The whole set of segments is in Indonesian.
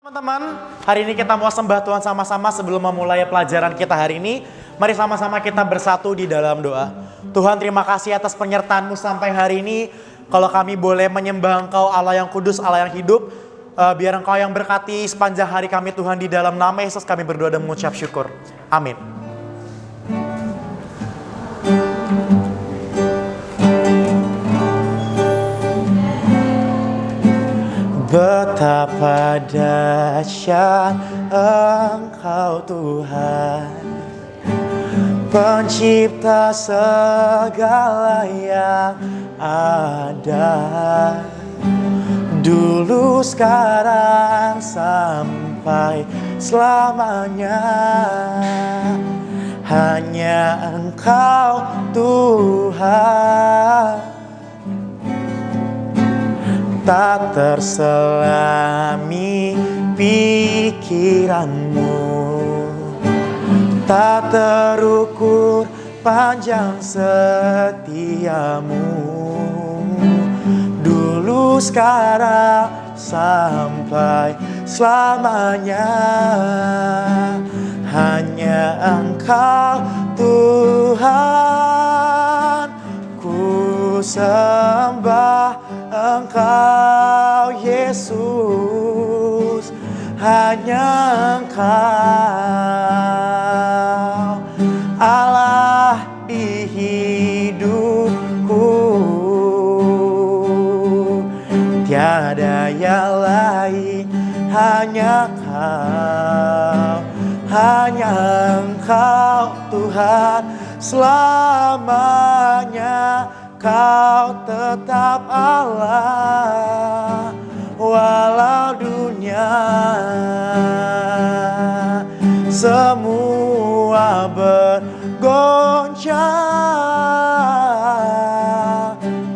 Teman-teman, hari ini kita mau sembah Tuhan sama-sama sebelum memulai pelajaran kita hari ini. Mari sama-sama kita bersatu di dalam doa. Tuhan, terima kasih atas penyertaan-Mu sampai hari ini. Kalau kami boleh menyembah Engkau, Allah yang kudus, Allah yang hidup, biar Engkau yang berkati sepanjang hari kami Tuhan. Di dalam nama Yesus kami berdoa dan mengucap syukur. Amin. Betapa dahsyat Engkau Tuhan, Pencipta segala yang ada, dulu, sekarang, sampai selamanya. Hanya Engkau Tuhan, tak terselami pikiran-Mu, tak terukur panjang setia-Mu, dulu, sekarang, sampai selamanya. Hanya Engkau Tuhan, ku sembah Engkau Yesus, hanya Engkau Allah di hidupku, tiada yang lain, hanya Kau, hanya Engkau Tuhan selamanya. Kau tetap Allah, walau dunia semua bergoncang,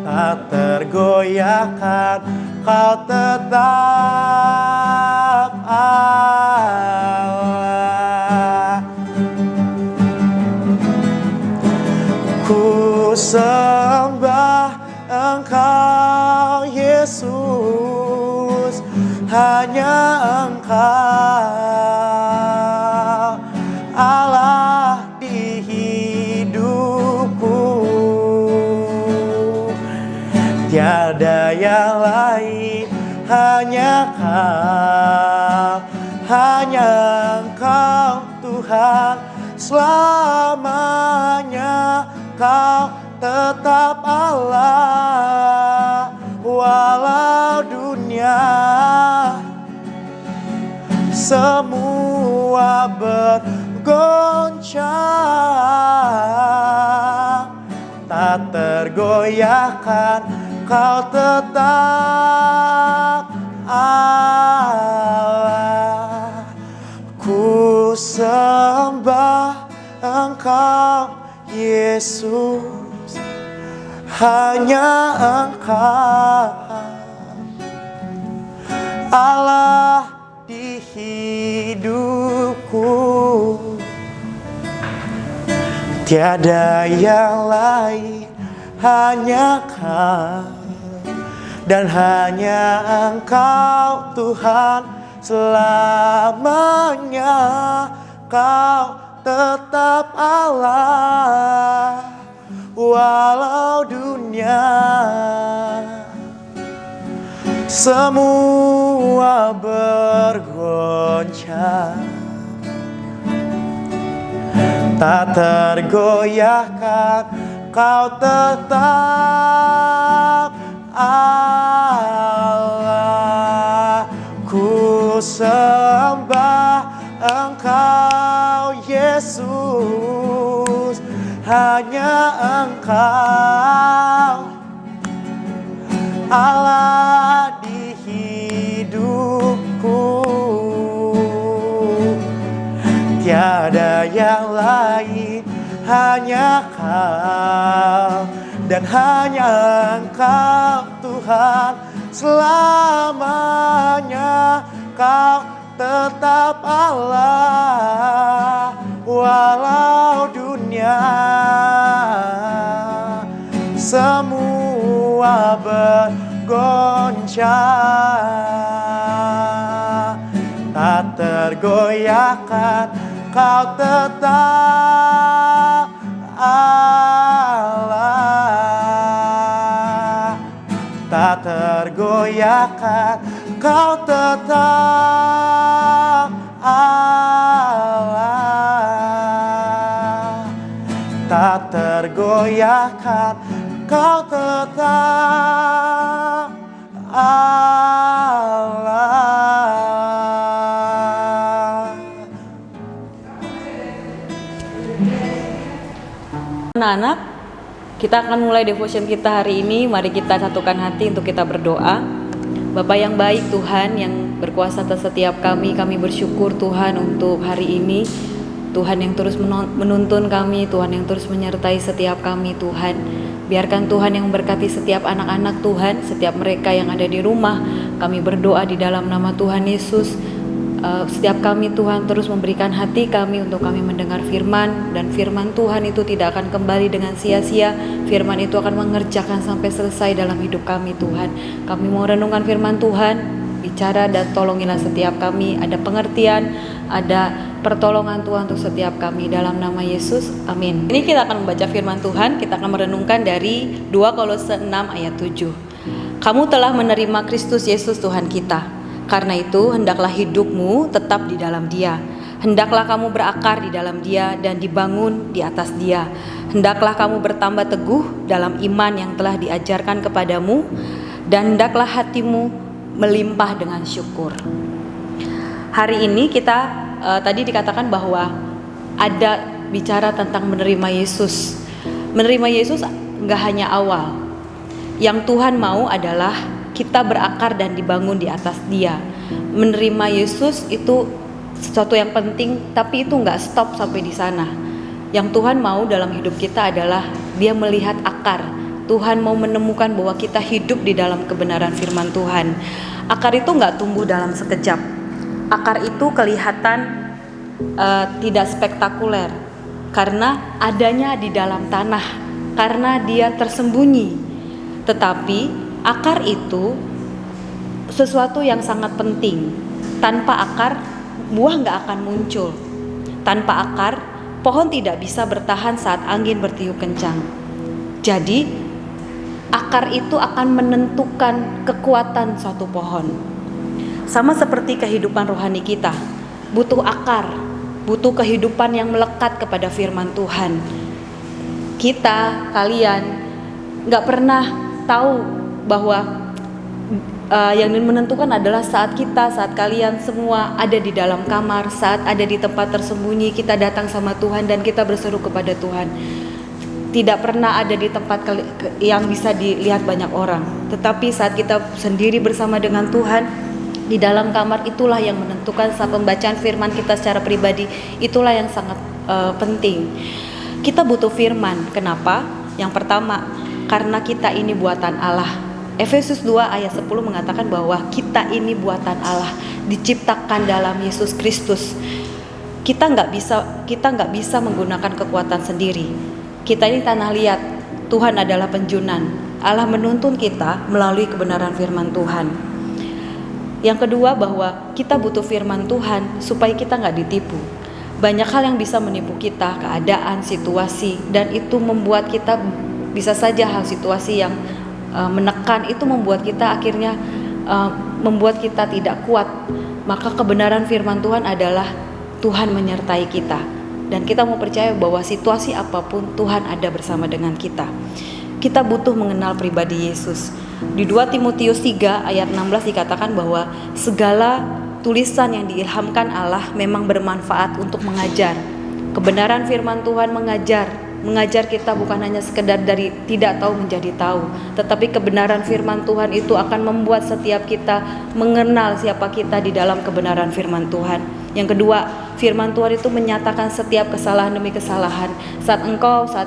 tak tergoyahkan, Kau tetap Allah. Ku sembah Engkau Yesus, hanya Engkau Allah di hidupku, tiada yang lain, hanya Kau, hanya Engkau Tuhan selamanya. Kau tetap Allah, walau dunia semua bergoncang, tak tergoyahkan, Kau tetap Allah. Ku sembah Engkau Yesus, hanya Engkau Allah di hidupku, tiada yang lain, hanya Kau, dan hanya Engkau Tuhan selamanya. Kau tetap Allah, walau dunia semua bergoncang, tak tergoyahkan, Kau tetap Allah. Ku sembah Engkau Yesus, hanya Engkau Allah di hidupku, tiada yang lain, hanya Kau, dan hanya Engkau Tuhan selamanya. Kau tetap Allah, walau dunia semua bergoncang, tergoyahkan, Kau tetap Allah. Tak tergoyahkan, Kau tetap Allah. Tak tergoyahkan, Kau tetap Allah. Anak-anak, kita akan mulai devotion kita hari ini. Mari kita satukan hati untuk kita berdoa. Bapa yang baik, Tuhan yang berkuasa atas setiap kami bersyukur Tuhan untuk hari ini. Tuhan yang terus menuntun kami, Tuhan yang terus menyertai setiap kami Tuhan. Biarkan Tuhan yang memberkati setiap anak-anak Tuhan, setiap mereka yang ada di rumah. Kami berdoa di dalam nama Tuhan Yesus. Setiap kami Tuhan terus memberikan hati kami untuk kami mendengar firman, dan firman Tuhan itu tidak akan kembali dengan sia-sia. Firman itu akan mengerjakan sampai selesai dalam hidup kami Tuhan. Kami mau renungkan firman Tuhan, bicara dan tolongilah setiap kami, ada pengertian, ada pertolongan Tuhan untuk setiap kami dalam nama Yesus, amin. Ini kita akan membaca firman Tuhan, kita akan merenungkan dari 2 Kolose 6 ayat 7. Kamu telah menerima Kristus Yesus Tuhan kita. Karena itu, hendaklah hidupmu tetap di dalam Dia. Hendaklah kamu berakar di dalam Dia dan dibangun di atas Dia. Hendaklah kamu bertambah teguh dalam iman yang telah diajarkan kepadamu, dan hendaklah hatimu melimpah dengan syukur. Hari ini kita tadi dikatakan bahwa ada bicara tentang menerima Yesus. Menerima Yesus enggak hanya awal. Yang Tuhan mau adalah kita berakar dan dibangun di atas Dia. Menerima Yesus itu sesuatu yang penting, tapi itu enggak stop sampai di sana. Yang Tuhan mau dalam hidup kita adalah Dia melihat akar. Tuhan mau menemukan bahwa kita hidup di dalam kebenaran firman Tuhan. Akar itu enggak tumbuh dalam sekejap. Akar itu kelihatan tidak spektakuler karena adanya di dalam tanah, karena dia tersembunyi. Tetapi akar itu sesuatu yang sangat penting. Tanpa akar, buah nggak akan muncul. Tanpa akar, pohon tidak bisa bertahan saat angin bertiup kencang. Jadi, akar itu akan menentukan kekuatan suatu pohon. Sama seperti kehidupan rohani kita, butuh akar, butuh kehidupan yang melekat kepada firman Tuhan. Kita, kalian, nggak pernah tahu bahwa yang menentukan adalah saat kalian semua ada di dalam kamar, saat ada di tempat tersembunyi, kita datang sama Tuhan dan kita berseru kepada Tuhan. Tidak pernah ada di tempat yang bisa dilihat banyak orang, tetapi saat kita sendiri bersama dengan Tuhan di dalam kamar, itulah yang menentukan. Saat pembacaan firman kita secara pribadi, itulah yang sangat penting. Kita butuh firman. Kenapa? Yang pertama, karena kita ini buatan Allah. Efesus 2 ayat 10 mengatakan bahwa kita ini buatan Allah, diciptakan dalam Yesus Kristus. Kita nggak bisa menggunakan kekuatan sendiri. Kita ini tanah liat, Tuhan adalah penjunan. Allah menuntun kita melalui kebenaran firman Tuhan. Yang kedua, bahwa kita butuh firman Tuhan supaya kita nggak ditipu. Banyak hal yang bisa menipu kita, keadaan, situasi, dan itu membuat kita bisa saja hal situasi yang menekan itu membuat kita akhirnya membuat kita tidak kuat. Maka kebenaran firman Tuhan adalah Tuhan menyertai kita, dan kita mau percaya bahwa situasi apapun Tuhan ada bersama dengan kita. Kita butuh mengenal pribadi Yesus. Di 2 Timotius 3 ayat 16 dikatakan bahwa segala tulisan yang diilhamkan Allah memang bermanfaat untuk mengajar. Kebenaran firman Tuhan mengajar kita bukan hanya sekedar dari tidak tahu menjadi tahu, tetapi kebenaran firman Tuhan itu akan membuat setiap kita mengenal siapa kita di dalam kebenaran firman Tuhan. Yang kedua, firman Tuhan itu menyatakan setiap kesalahan demi kesalahan. Saat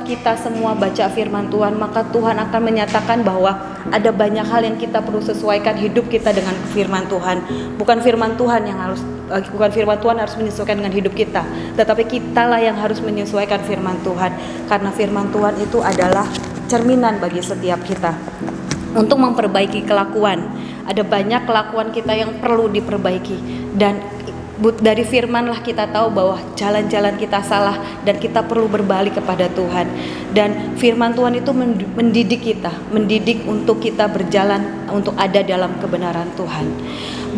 kita semua baca firman Tuhan, maka Tuhan akan menyatakan bahwa ada banyak hal yang kita perlu sesuaikan hidup kita dengan firman Tuhan. Bukan firman Tuhan harus menyesuaikan dengan hidup kita, tetapi kitalah yang harus menyesuaikan firman Tuhan, karena firman Tuhan itu adalah cerminan bagi setiap kita untuk memperbaiki kelakuan. Ada banyak kelakuan kita yang perlu diperbaiki, dan Dari firman-lah kita tahu bahwa jalan-jalan kita salah dan kita perlu berbalik kepada Tuhan. Dan firman Tuhan itu mendidik kita, mendidik untuk kita berjalan untuk ada dalam kebenaran Tuhan.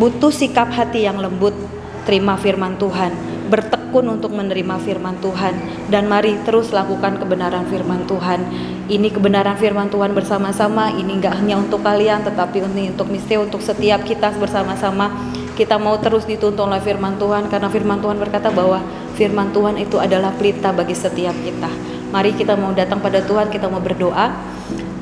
Butuh sikap hati yang lembut, terima firman Tuhan, bertekun untuk menerima firman Tuhan, dan mari terus lakukan kebenaran firman Tuhan. Ini kebenaran firman Tuhan bersama-sama, ini gak hanya untuk kalian tetapi ini untuk setiap kita bersama-sama. Kita mau terus dituntun oleh firman Tuhan, karena firman Tuhan berkata bahwa firman Tuhan itu adalah pelita bagi setiap kita. Mari kita mau datang pada Tuhan, kita mau berdoa.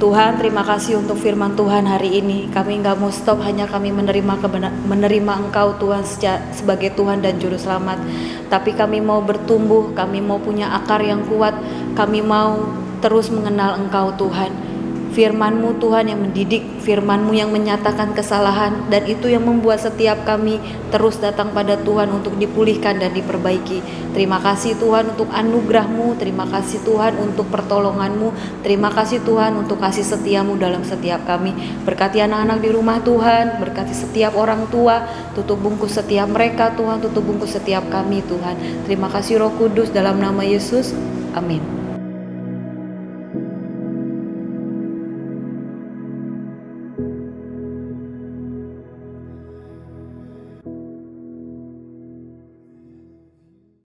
Tuhan, terima kasih untuk firman Tuhan hari ini. Kami gak mau stop hanya kami menerima Engkau Tuhan sebagai Tuhan dan Juru Selamat, tapi kami mau bertumbuh, kami mau punya akar yang kuat, kami mau terus mengenal Engkau Tuhan. Firman-Mu Tuhan yang mendidik, firman-Mu yang menyatakan kesalahan, dan itu yang membuat setiap kami terus datang pada Tuhan untuk dipulihkan dan diperbaiki. Terima kasih Tuhan untuk anugerah-Mu, terima kasih Tuhan untuk pertolongan-Mu, terima kasih Tuhan untuk kasih setia-Mu dalam setiap kami. Berkati anak-anak di rumah Tuhan, berkati setiap orang tua, tutup bungkus setiap mereka Tuhan, tutup bungkus setiap kami Tuhan. Terima kasih Roh Kudus, dalam nama Yesus, amin.